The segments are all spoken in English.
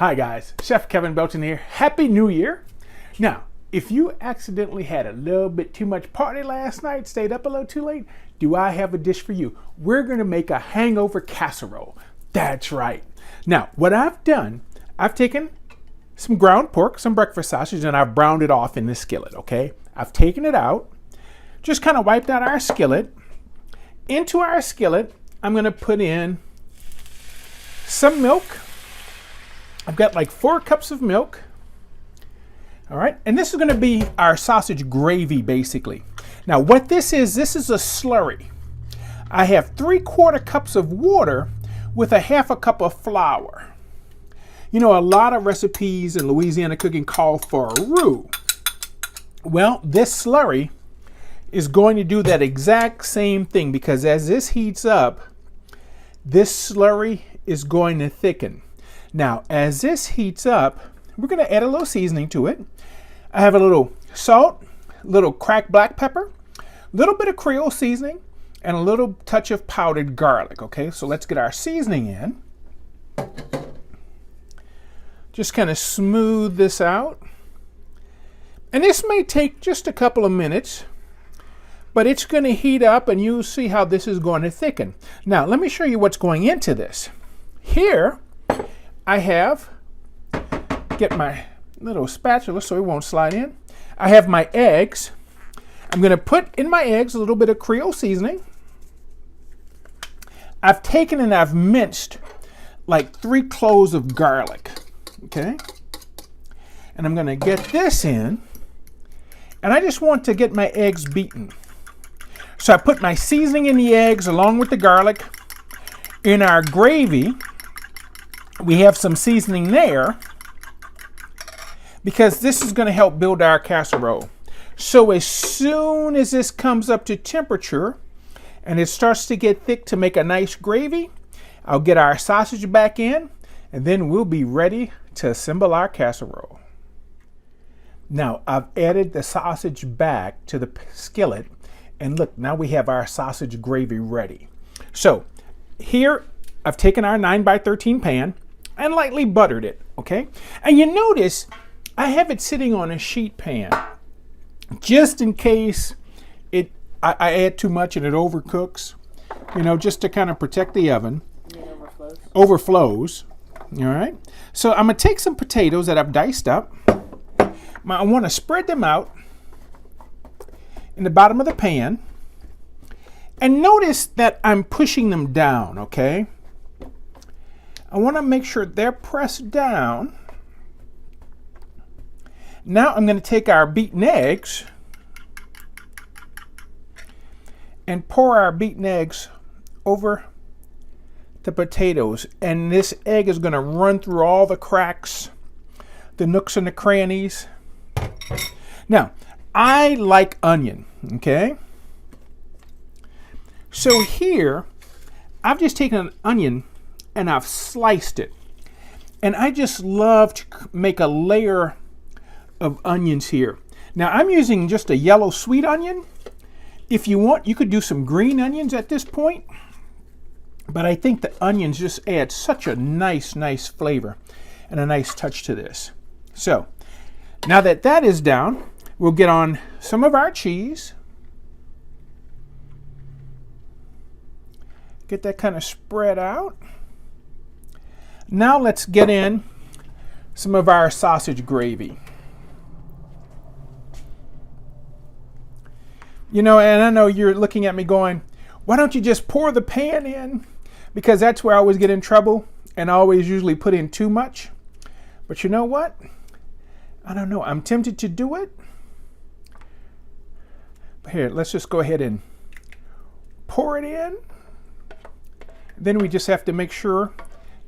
Hi guys, Chef Kevin Belton here. Happy New Year. Now, if you accidentally had a little bit too much party last night, stayed up a little too late, do I have a dish for you? We're gonna make a hangover casserole. That's right. Now, what I've done, I've taken some ground pork, some breakfast sausage, and I've browned it off in the skillet, okay? I've taken it out, just kind of wiped out our skillet. Into our skillet, I'm gonna put in some milk. I've got like 4 cups of milk. All right, and this is gonna be our sausage gravy basically. Now what this is a slurry. I have 3/4 cups of water with a 1/2 cup of flour. You know, a lot of recipes in Louisiana cooking call for a roux. Well, this slurry is going to do that exact same thing because as this heats up, this slurry is going to thicken. Now, as this heats up, we're going to add a little seasoning to it. I have a little salt, a little cracked black pepper, a little bit of Creole seasoning, and a little touch of powdered garlic. Okay, so let's get our seasoning in. Just kind of smooth this out. And this may take just a couple of minutes, but it's going to heat up and you'll see how this is going to thicken. Now, let me show you what's going into this. Here, I have, get my little spatula so it won't slide in. I have my eggs. I'm going to put in my eggs a little bit of Creole seasoning. I've taken and I've minced like 3 cloves of garlic. Okay? And I'm going to get this in. And I just want to get my eggs beaten. So I put my seasoning in the eggs along with the garlic. In our gravy, we have some seasoning there because this is going to help build our casserole. So as soon as this comes up to temperature and it starts to get thick to make a nice gravy, I'll get our sausage back in and then we'll be ready to assemble our casserole. Now I've added the sausage back to the skillet and look, now we have our sausage gravy ready. So here I've taken our 9x13 pan and lightly buttered it, okay? And you notice I have it sitting on a sheet pan just in case I add too much and it overcooks, you know, just to kind of protect the oven. It overflows, all right? So I'm gonna take some potatoes that I've diced up. I wanna spread them out in the bottom of the pan. And notice that I'm pushing them down, okay? I want to make sure they're pressed down. Now I'm going to take our beaten eggs and pour our beaten eggs over the potatoes. And this egg is going to run through all the cracks, the nooks and the crannies. Now, I like onion, okay? So here, I've just taken an onion and I've sliced it. And I just love to make a layer of onions here. Now I'm using just a yellow sweet onion. If you want, you could do some green onions at this point. But I think the onions just add such a nice flavor and a nice touch to this. So now that that is down, we'll get on some of our cheese. Get that kind of spread out. Now let's get in some of our sausage gravy. You know, and I know you're looking at me going, why don't you just pour the pan in? Because that's where I always get in trouble and I always usually put in too much. But you know what? I don't know. I'm tempted to do it. But here, let's just go ahead and pour it in. Then we just have to make sure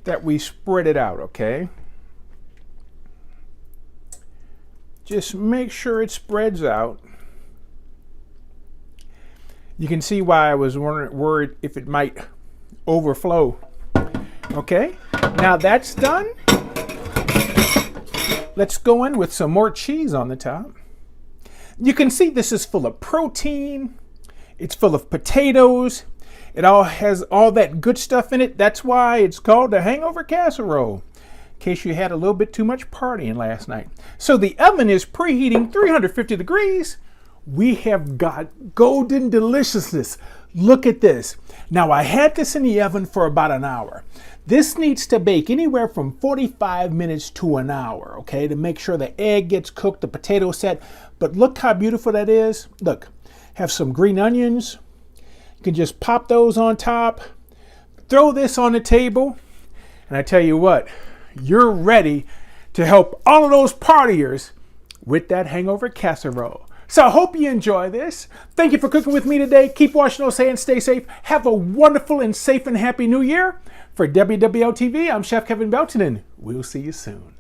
that we spread it out, okay? Just make sure it spreads out. You can see why I was worried if it might overflow. Okay, now that's done. Let's go in with some more cheese on the top. You can see this is full of protein. It's full of potatoes. It all has all that good stuff in it. That's why it's called the Hangover Casserole. case you had a little bit too much partying last night. So the oven is preheating 350 degrees. We have got golden deliciousness. Look at this. Now I had this in the oven for about an hour. This needs to bake anywhere from 45 minutes to an hour, okay, to make sure the egg gets cooked, the potato set. But look how beautiful that is. Look, have some green onions. You can just pop those on top. Throw this on the table. And I tell you what, you're ready to help all of those partiers with that hangover casserole. So I hope you enjoy this. Thank you for cooking with me today. Keep washing those hands. Stay safe. Have a wonderful and safe and happy new year. For WWL TV, I'm Chef Kevin Belton, and we'll see you soon.